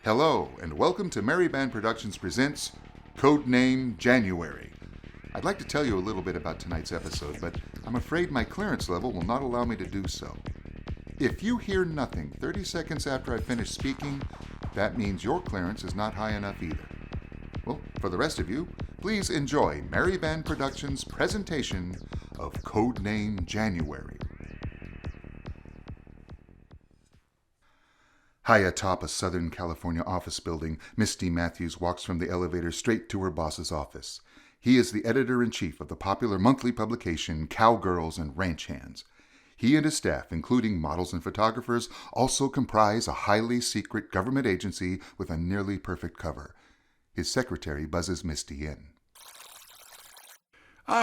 Hello, and welcome to Mary Band Productions presents Codename January. I'd like to tell you a little bit about tonight's episode, but I'm afraid my clearance level will not allow me to do so. If you hear nothing 30 seconds after I finish speaking, that means your clearance is not high enough either. Well, for the rest of you, please enjoy Mary Band Productions' presentation of Codename January. High atop a Southern California office building, Misty Matthews walks from the elevator straight to her boss's office. He is the editor-in-chief of the popular monthly publication Cowgirls and Ranch Hands. He and his staff, including models and photographers, also comprise a highly secret government agency with a nearly perfect cover. His secretary buzzes Misty in.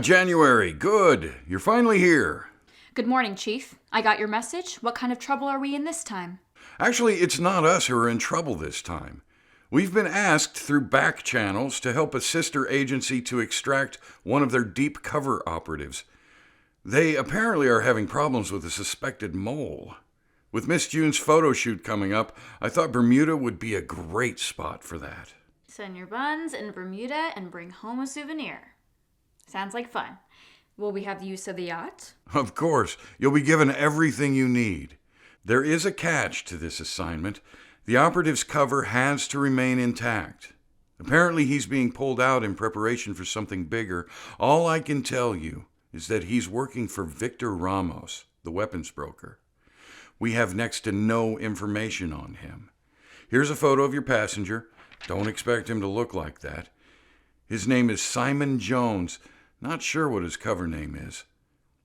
January, good. You're finally here. Good morning, Chief. I got your message. What kind of trouble are we in this time? Actually, it's not us who are in trouble this time. We've been asked through back channels to help a sister agency to extract one of their deep cover operatives. They apparently are having problems with a suspected mole. With Miss June's photo shoot coming up, I thought Bermuda would be a great spot for that. Send your buns in Bermuda and bring home a souvenir. Sounds like fun. Will we have the use of the yacht? Of course, you'll be given everything you need. There is a catch to this assignment. The operative's cover has to remain intact. Apparently he's being pulled out in preparation for something bigger. All I can tell you is that he's working for Victor Ramos, the weapons broker. We have next to no information on him. Here's a photo of your passenger. Don't expect him to look like that. His name is Simon Jones. Not sure what his cover name is.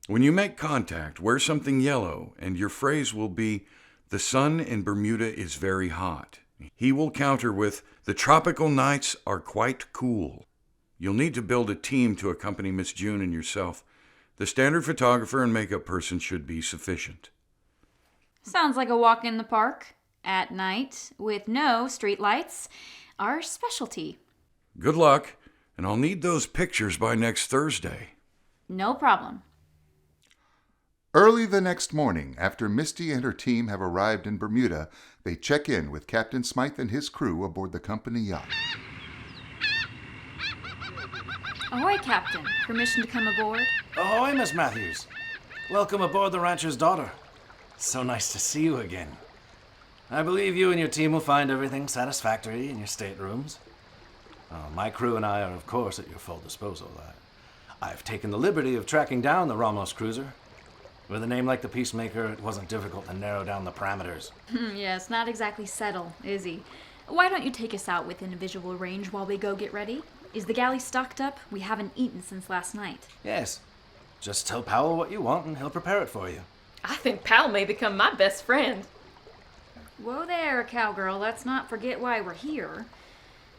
When you make contact, wear something yellow, and your phrase will be, "The sun in Bermuda is very hot." He will counter with, "The tropical nights are quite cool." You'll need to build a team to accompany Miss June and yourself. The standard photographer and makeup person should be sufficient. Sounds like a walk in the park. At night, with no street lights. Our specialty. Good luck, and I'll need those pictures by next Thursday. No problem. Early the next morning, after Misty and her team have arrived in Bermuda, they check in with Captain Smythe and his crew aboard the company yacht. Ahoy, Captain. Permission to come aboard? Ahoy, Miss Matthews. Welcome aboard the Rancher's Daughter. So nice to see you again. I believe you and your team will find everything satisfactory in your staterooms. My crew and I are, of course, at your full disposal. I've taken the liberty of tracking down the Ramos cruiser. With a name like the Peacemaker, it wasn't difficult to narrow down the parameters. Yes, not exactly settle, is he? Why don't you take us out within a visual range while we go get ready? Is the galley stocked up? We haven't eaten since last night. Yes. Just tell Powell what you want and he'll prepare it for you. I think Pal may become my best friend. Whoa there, cowgirl. Let's not forget why we're here.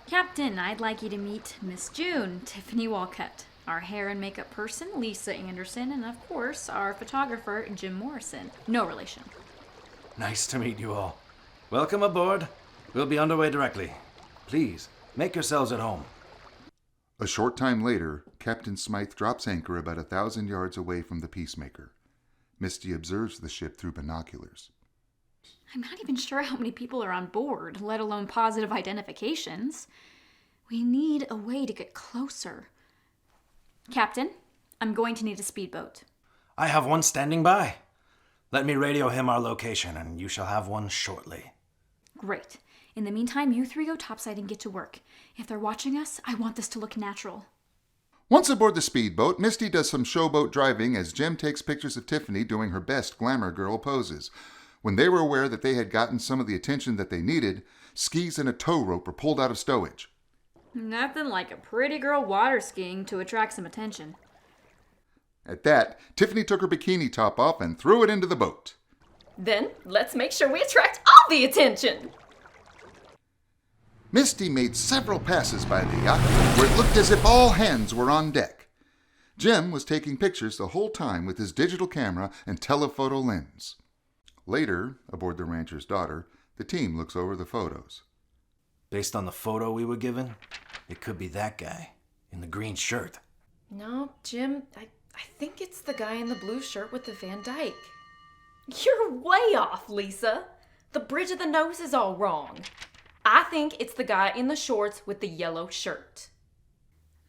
Captain, I'd like you to meet Miss June, Tiffany Walcott, our hair and makeup person, Lisa Anderson, and of course, our photographer, Jim Morrison. No relation. Nice to meet you all. Welcome aboard. We'll be underway directly. Please, make yourselves at home. A short time later, Captain Smythe drops anchor about 1,000 yards away from the Peacemaker. Misty observes the ship through binoculars. I'm not even sure how many people are on board, let alone positive identifications. We need a way to get closer. Captain, I'm going to need a speedboat. I have one standing by. Let me radio him our location, and you shall have one shortly. Great. In the meantime, you three go topside and get to work. If they're watching us, I want this to look natural. Once aboard the speedboat, Misty does some showboat driving as Jim takes pictures of Tiffany doing her best glamour girl poses. When they were aware that they had gotten some of the attention that they needed, skis and a tow rope were pulled out of stowage. Nothing like a pretty girl water skiing to attract some attention. At that, Tiffany took her bikini top off and threw it into the boat. Then let's make sure we attract all the attention. Misty made several passes by the yacht, where it looked as if all hands were on deck. Jim was taking pictures the whole time with his digital camera and telephoto lens. Later, aboard the Rancher's Daughter, the team looks over the photos. Based on the photo we were given, it could be that guy in the green shirt. No, Jim, I think it's the guy in the blue shirt with the Van Dyke. You're way off, Lisa. The bridge of the nose is all wrong. I think it's the guy in the shorts with the yellow shirt.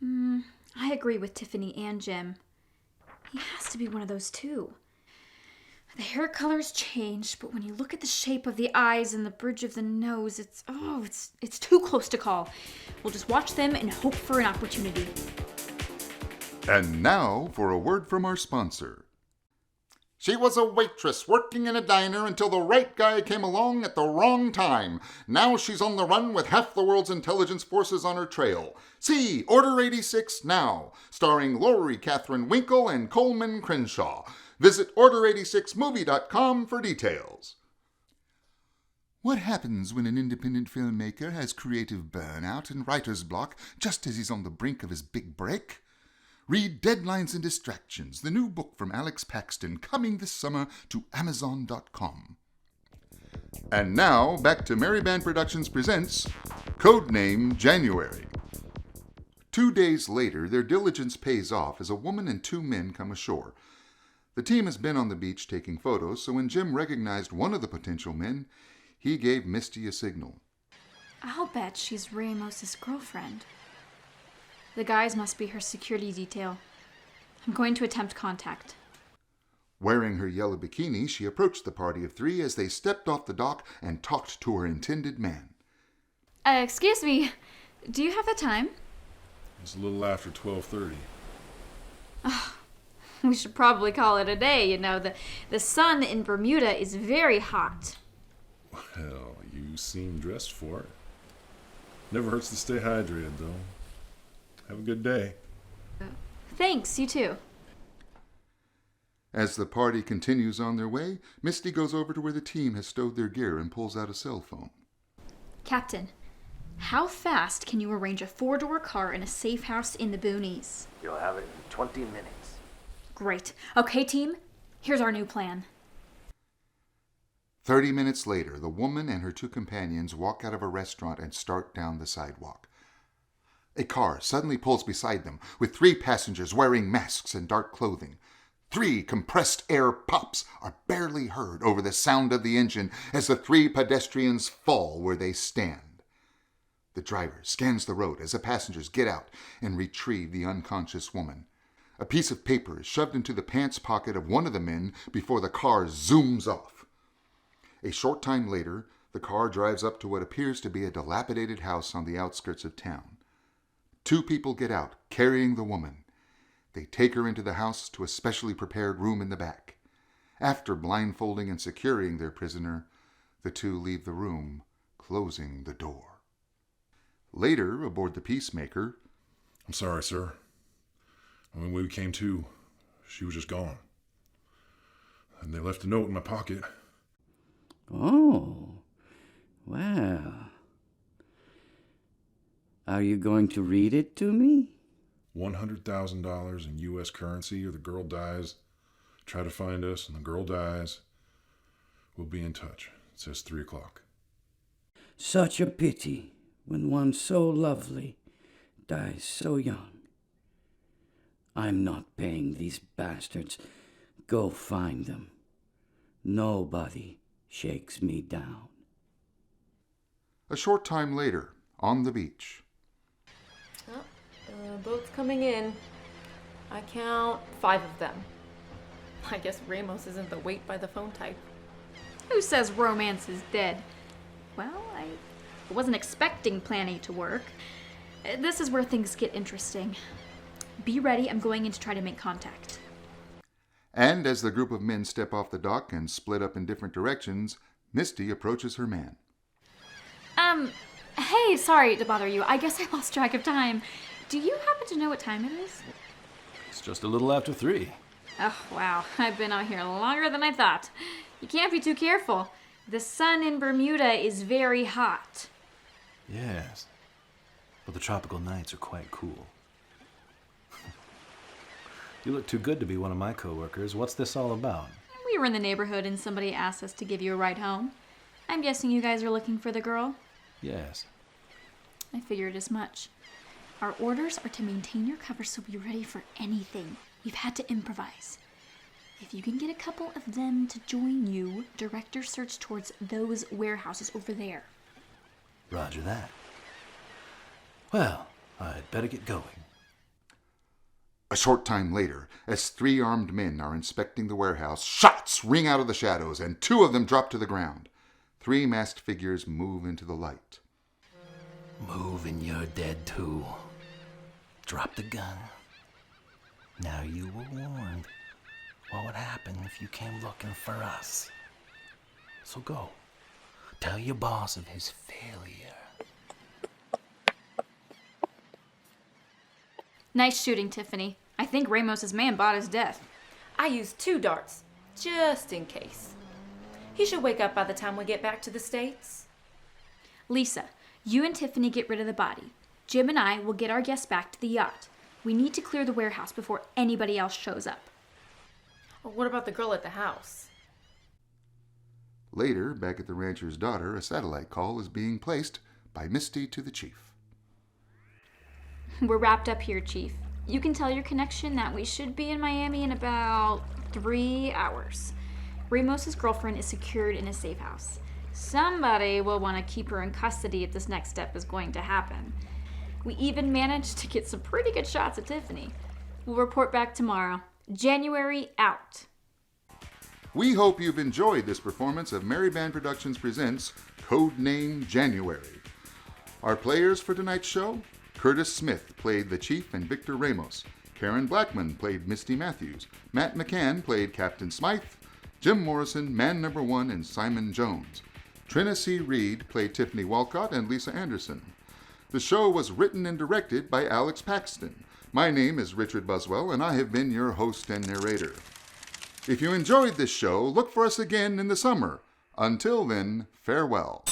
I agree with Tiffany and Jim. He has to be one of those two. The hair color's changed, but when you look at the shape of the eyes and the bridge of the nose, it's too close to call. We'll just watch them and hope for an opportunity. And now for a word from our sponsor. She was a waitress working in a diner until the right guy came along at the wrong time. Now she's on the run with half the world's intelligence forces on her trail. See Order 86 now, starring Laurie Catherine Winkle and Coleman Crenshaw. Visit order86movie.com for details. What happens when an independent filmmaker has creative burnout and writer's block just as he's on the brink of his big break? Read Deadlines and Distractions, the new book from Alex Paxton, coming this summer to Amazon.com. And now, back to Mary Band Productions presents Codename January. 2 days later, their diligence pays off as a woman and 2 men come ashore. The team has been on the beach taking photos, so when Jim recognized one of the potential men, he gave Misty a signal. I'll bet she's Ramos's girlfriend. The guys must be her security detail. I'm going to attempt contact. Wearing her yellow bikini, she approached the party of 3 as they stepped off the dock and talked to her intended man. Excuse me, do you have the time? It's a little after 12:30. We should probably call it a day. You know, the sun in Bermuda is very hot. Well, you seem dressed for it. Never hurts to stay hydrated, though. Have a good day. Thanks, you too. As the party continues on their way, Misty goes over to where the team has stowed their gear and pulls out a cell phone. Captain, how fast can you arrange a 4-door car in a safe house in the boonies? You'll have it in 20 minutes. Great. Okay, team, here's our new plan. 30 minutes later, the woman and her 2 companions walk out of a restaurant and start down the sidewalk. A car suddenly pulls beside them, with 3 passengers wearing masks and dark clothing. 3 compressed air pops are barely heard over the sound of the engine as the 3 pedestrians fall where they stand. The driver scans the road as the passengers get out and retrieve the unconscious woman. A piece of paper is shoved into the pants pocket of one of the men before the car zooms off. A short time later, the car drives up to what appears to be a dilapidated house on the outskirts of town. 2 people get out, carrying the woman. They take her into the house to a specially prepared room in the back. After blindfolding and securing their prisoner, the 2 leave the room, closing the door. Later, aboard the Peacemaker, I'm sorry, sir. When we came to, she was just gone. And they left a note in my pocket. Oh, well. Are you going to read it to me? $100,000 in U.S. currency or the girl dies. Try to find us and the girl dies. We'll be in touch. It says 3 o'clock. Such a pity when one so lovely dies so young. I'm not paying these bastards. Go find them. Nobody shakes me down. A short time later, on the beach. Boats coming in. I count 5 of them. I guess Ramos isn't the wait by the phone type. Who says romance is dead? Well, I wasn't expecting Plan A to work. This is where things get interesting. Be ready, I'm going in to try to make contact. And as the group of men step off the dock and split up in different directions, Misty approaches her man. Hey, sorry to bother you. I guess I lost track of time. Do you happen to know what time it is? It's just a little after 3. Oh, wow. I've been out here longer than I thought. You can't be too careful. The sun in Bermuda is very hot. Yes, but the tropical nights are quite cool. You look too good to be one of my coworkers. What's this all about? We were in the neighborhood and somebody asked us to give you a ride home. I'm guessing you guys are looking for the girl? Yes. I figured as much. Our orders are to maintain your cover, so be ready for anything. We've had to improvise. If you can get a couple of them to join you, direct your search towards those warehouses over there. Roger that. Well, I'd better get going. A short time later, as 3 armed men are inspecting the warehouse, shots ring out of the shadows, and 2 of them drop to the ground. 3 masked figures move into the light. Move and you're dead too. Drop the gun. Now you were warned. What would happen if you came looking for us? So go. Tell your boss of his failure. Nice shooting, Tiffany. I think Ramos's man bought his death. I used 2 darts, just in case. He should wake up by the time we get back to the States. Lisa, you and Tiffany get rid of the body. Jim and I will get our guests back to the yacht. We need to clear the warehouse before anybody else shows up. What about the girl at the house? Later, back at the rancher's daughter, a satellite call is being placed by Misty to the chief. We're wrapped up here, Chief. You can tell your connection that we should be in Miami in about 3 hours. Ramos's girlfriend is secured in a safe house. Somebody will want to keep her in custody if this next step is going to happen. We even managed to get some pretty good shots at Tiffany. We'll report back tomorrow. January out. We hope you've enjoyed this performance of Mary Band Productions Presents Codename January. Our players for tonight's show: Curtis Smith played the Chief and Victor Ramos. Karen Blackman played Misty Matthews. Matt McCann played Captain Smythe. Jim Morrison, Man Number 1, and Simon Jones. Trina C. Reed played Tiffany Walcott and Lisa Anderson. The show was written and directed by Alex Paxton. My name is Richard Buswell, and I have been your host and narrator. If you enjoyed this show, look for us again in the summer. Until then, farewell.